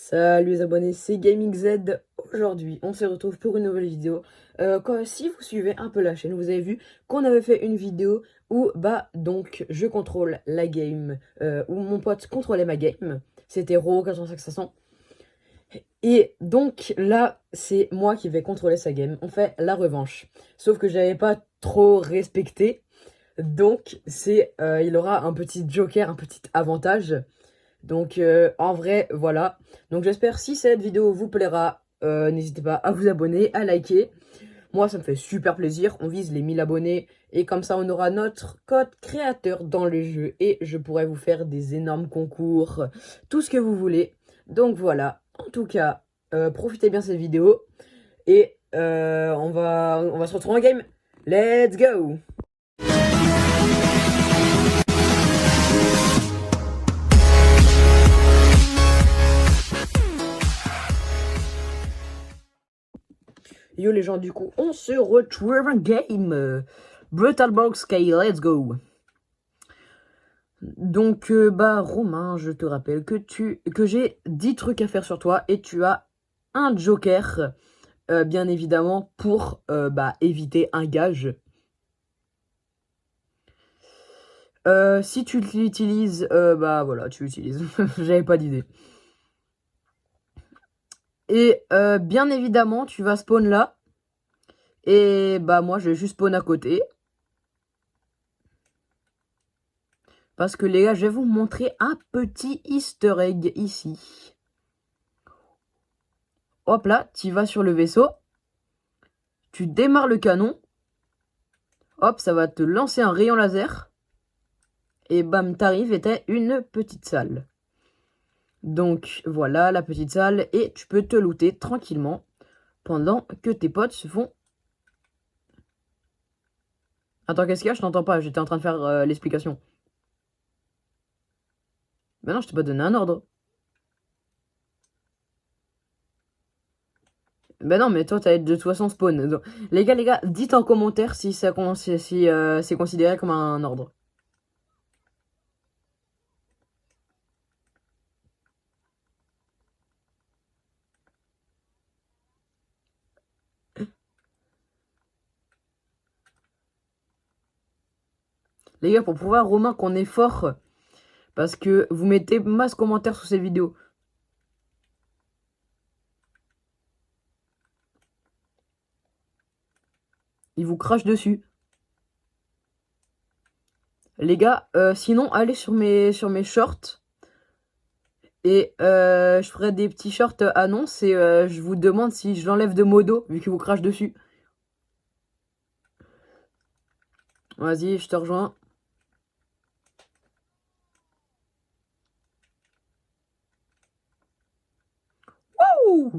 Salut les abonnés, c'est GamingZ. Aujourd'hui, on se retrouve pour une nouvelle vidéo. Si vous suivez un peu la chaîne, vous avez vu qu'on avait fait une vidéo où, je contrôle la game, où mon pote contrôlait ma game. C'était Ro 85500. Et donc là, c'est moi qui vais contrôler sa game. On fait la revanche. Sauf que j'avais pas trop respecté. Donc, il aura un petit joker, un petit avantage. Donc en vrai, voilà. Donc j'espère si cette vidéo vous plaira, n'hésitez pas à vous abonner, à liker. Moi, ça me fait super plaisir. On vise les 1000 abonnés. Et comme ça, on aura notre code créateur dans le jeu. Et je pourrai vous faire des énormes concours. Tout ce que vous voulez. Donc voilà. En tout cas, profitez bien de cette vidéo. Et on va se retrouver en game. Let's go! Yo les gens, du coup, on se retrouve en game. Brutal Box K, let's go. Donc, Romain, je te rappelle que j'ai 10 trucs à faire sur toi et tu as un joker, bien évidemment, pour éviter un gage. Si tu l'utilises, voilà, tu l'utilises. J'avais pas d'idée. Et bien évidemment, tu vas spawn là. Et moi, je vais juste spawn à côté. Parce que les gars, je vais vous montrer un petit easter egg ici. Hop là, tu vas sur le vaisseau. Tu démarres le canon. Hop, ça va te lancer un rayon laser. Et bam, t'arrives et t'as une petite salle. Donc voilà la petite salle. Et tu peux te looter tranquillement pendant que tes potes se font... Attends, qu'est-ce qu'il y a? Je t'entends pas, j'étais en train de faire l'explication. Mais non, je t'ai pas donné un ordre. Ben non, mais toi, t'as de toute façon spawn. Donc, les gars, dites en commentaire si c'est considéré comme un ordre. Les gars, pour prouver à Romain qu'on est fort, parce que vous mettez masse commentaires sous ces vidéos. Il vous crache dessus. Les gars, sinon, allez sur mes shorts. Et je ferai des petits shorts annonces et je vous demande si je l'enlève de modo, vu qu'il vous crache dessus. Vas-y, je te rejoins. Ouh!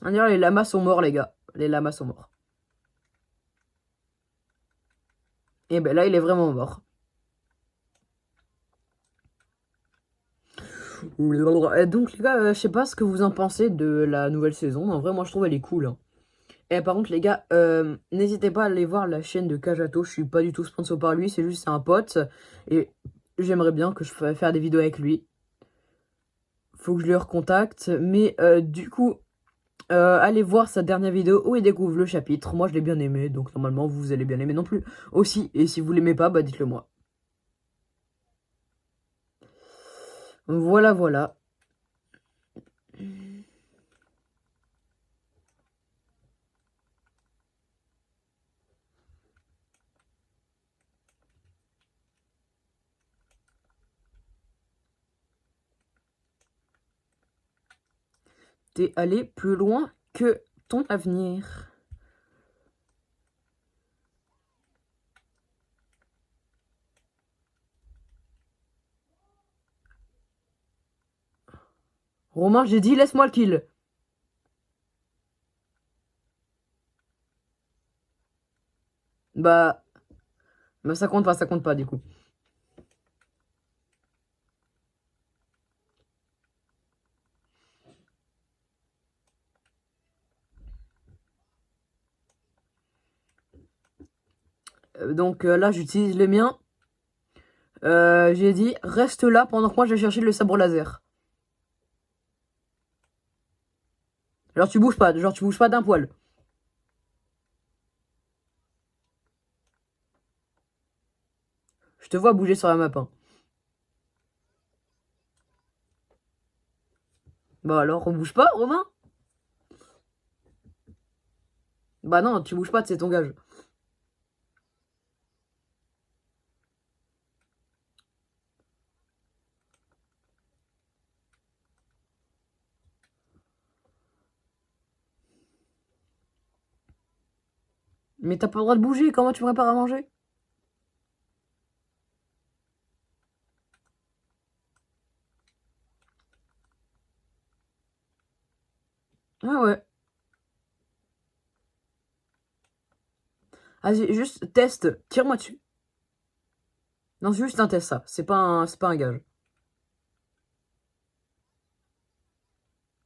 On dirait les lamas sont morts, les gars. Les lamas sont morts. Et ben là, il est vraiment mort. Donc les gars, je sais pas ce que vous en pensez de la nouvelle saison. En vrai, moi je trouve elle est cool, hein. Et par contre les gars, n'hésitez pas à aller voir la chaîne de Kajato. Je suis pas du tout sponsor par lui, c'est un pote. Et j'aimerais bien que je fasse faire des vidéos avec lui. Faut que je le recontacte. Mais du coup, allez voir sa dernière vidéo où il découvre le chapitre. Moi je l'ai bien aimé, donc normalement vous allez bien aimer non plus aussi. Et si vous l'aimez pas, bah dites-le moi. Voilà, voilà. T'es allé plus loin que ton avenir. Romain, j'ai dit laisse-moi le kill. Bah, ça compte pas du coup. Donc là, j'utilise les miens. J'ai dit, reste là pendant que moi je vais chercher le sabre laser. Genre tu bouges pas d'un poil. Je te vois bouger sur la map, hein. Bah alors, on bouge pas, Romain? Bah non, tu bouges pas, c'est ton gage. Mais t'as pas le droit de bouger, comment tu me prépares à manger? Ah ouais. Vas-y, juste test, tire-moi dessus. Non, c'est juste un test, ça. C'est pas un gage.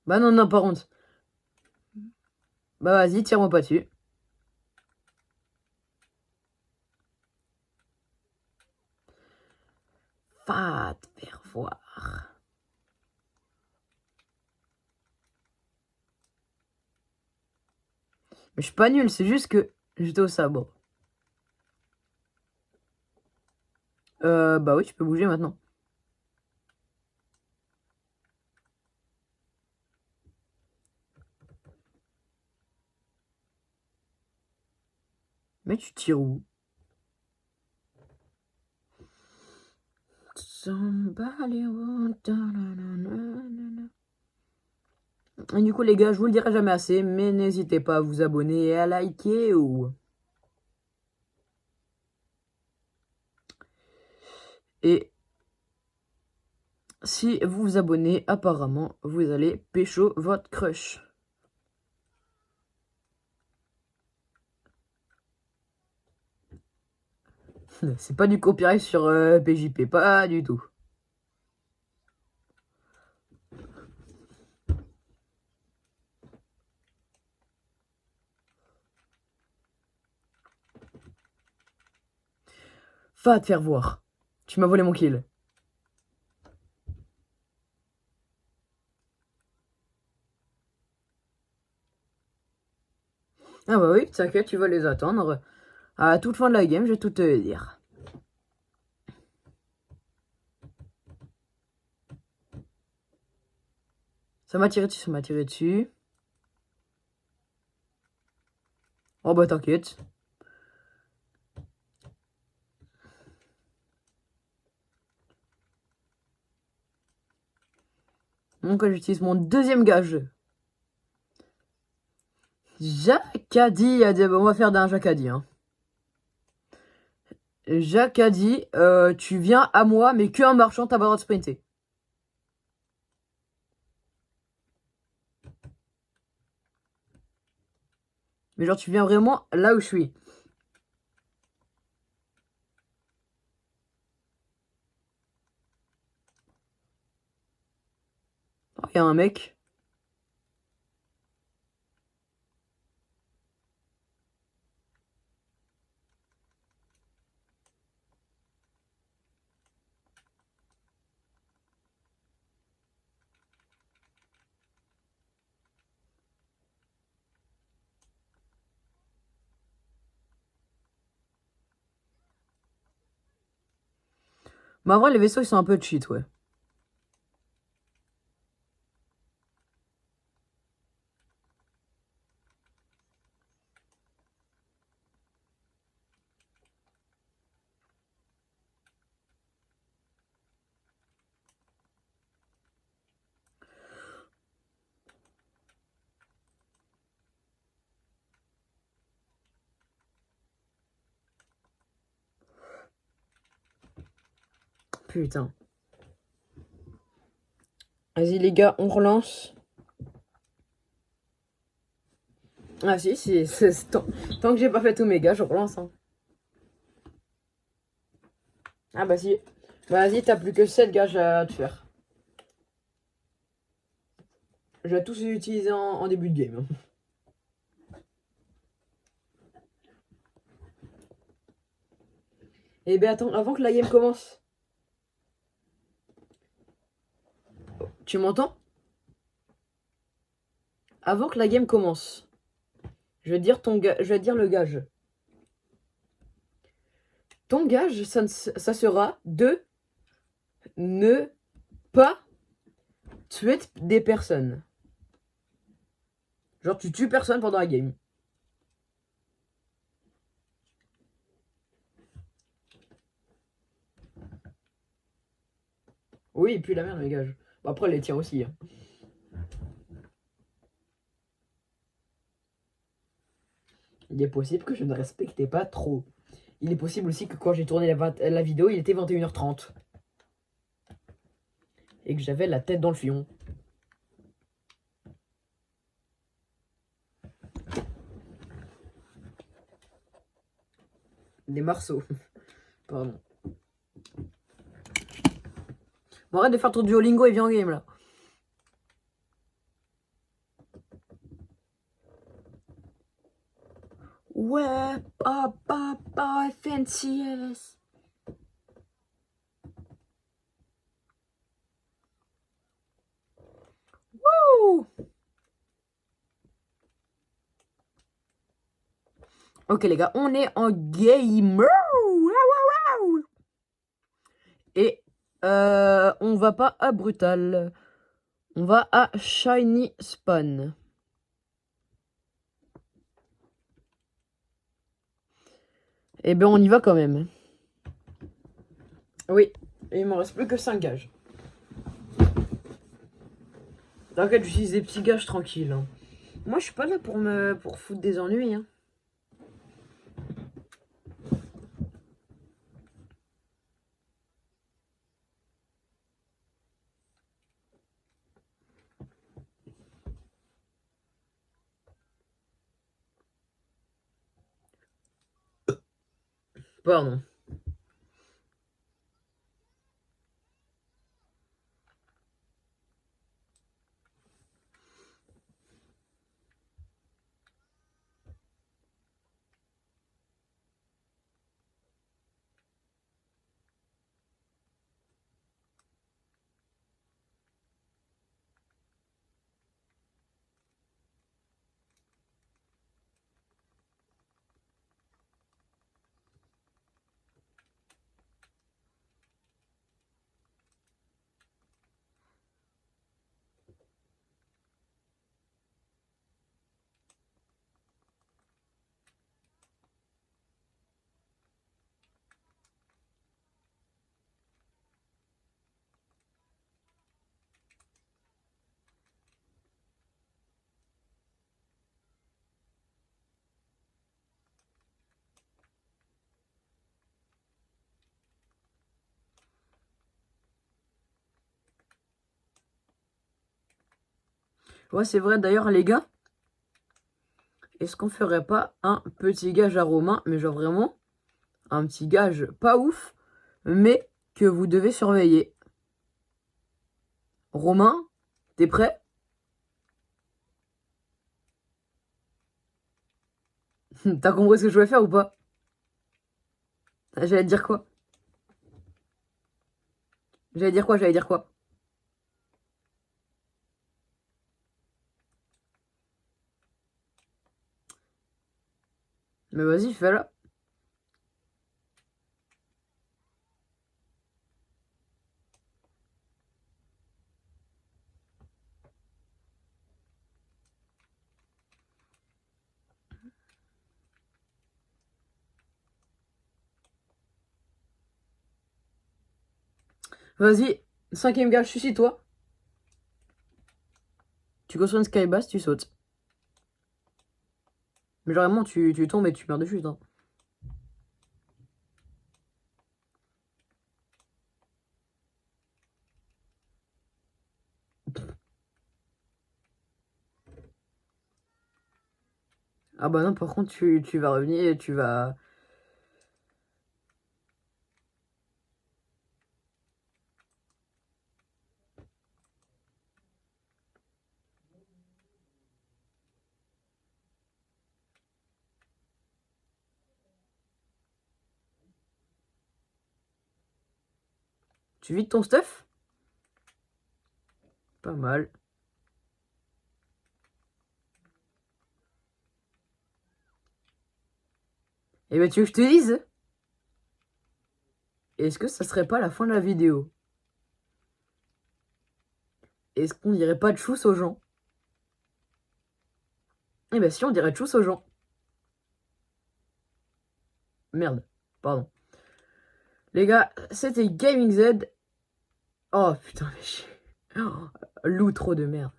Bah non, non, par contre. Bah vas-y, tire-moi pas dessus. Va te faire voir. Mais je suis pas nul, c'est juste que j'étais au sabre. Bah oui, tu peux bouger maintenant. Mais tu tires où? Et du coup, les gars, je vous le dirai jamais assez, mais n'hésitez pas à vous abonner et à liker ou... Et si vous vous abonnez, apparemment, vous allez pécho votre crush. C'est pas du copyright sur PJP, pas du tout. Va te faire voir. Tu m'as volé mon kill. Ah bah oui, t'inquiète, tu vas les attendre. À toute fin de la game, je vais tout te dire. Ça m'a tiré dessus, ça m'a tiré dessus. Oh bah t'inquiète. Donc j'utilise mon deuxième gage. Jacadi a dit, on va faire d'un Jacadi. Hein. Jacques a dit, tu viens à moi, mais que en marchant, t'as pas le droit de sprinter. Mais genre, tu viens vraiment là où je suis. Oh, y a un mec. Mais en vrai, les vaisseaux, ils sont un peu cheat, ouais. Putain. Vas-y, les gars, on relance. Ah si, tant que j'ai pas fait tous mes gars, je relance. Hein. Ah bah si. Bah, vas-y, t'as plus que 7 gages à te faire. Je vais tous les utiliser en début de game. Et ben attends, avant que la game commence. Tu m'entends? Avant que la game commence, je vais dire je vais dire le gage. Ton gage, ça sera de ne pas tuer des personnes. Genre, tu tues personne pendant la game. Oui, et puis la merde, les gages. Bon, après, elle les tient aussi. Hein. Il est possible que je ne respectais pas trop. Il est possible aussi que quand j'ai tourné la vidéo, il était 21h30. Et que j'avais la tête dans le fion. Des marceaux. Pardon. Bon, arrête de faire ton Duolingo et viens en game là. Ouais, fancy ass. Wouh! Ok les gars, on est en gamer. Et on va pas à Brutal. On va à Shiny Spawn. Eh ben on y va quand même. Oui, il m'en reste plus que 5 gages. T'inquiète, j'utilise des petits gages tranquilles. Hein. Moi je suis pas là pour foutre des ennuis. Hein. Pardon. Ouais, c'est vrai d'ailleurs les gars. Est-ce qu'on ferait pas un petit gage à Romain, mais genre vraiment un petit gage pas ouf, mais que vous devez surveiller. Romain, t'es prêt? T'as compris ce que je voulais faire ou pas? J'allais te dire quoi? J'allais dire quoi? J'allais dire quoi? Mais vas-y, fais-le. Vas-y, cinquième gage, suicide-toi. Tu construis une skybass, tu sautes. Mais genre vraiment, tu tombes et tu meurs de chute. Hein. Ah bah non, par contre, tu vas revenir et tu vas... Tu vides ton stuff? Pas mal. Et bah tu veux que je te dise? Est-ce que ça serait pas la fin de la vidéo? Est-ce qu'on dirait pas tchuss aux gens? Eh ben si, on dirait tchuss aux gens. Merde, pardon. Les gars, c'était Gaming Z. Oh putain, mais chier. Oh, l'outro de merde.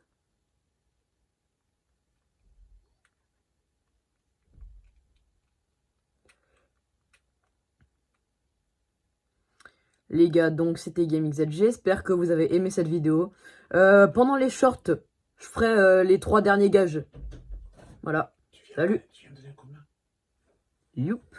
Les gars, donc c'était Gaming Z. J'espère que vous avez aimé cette vidéo. Pendant les shorts, je ferai les 3 derniers gages. Voilà. Salut. Tu viens de donner combien? Youp.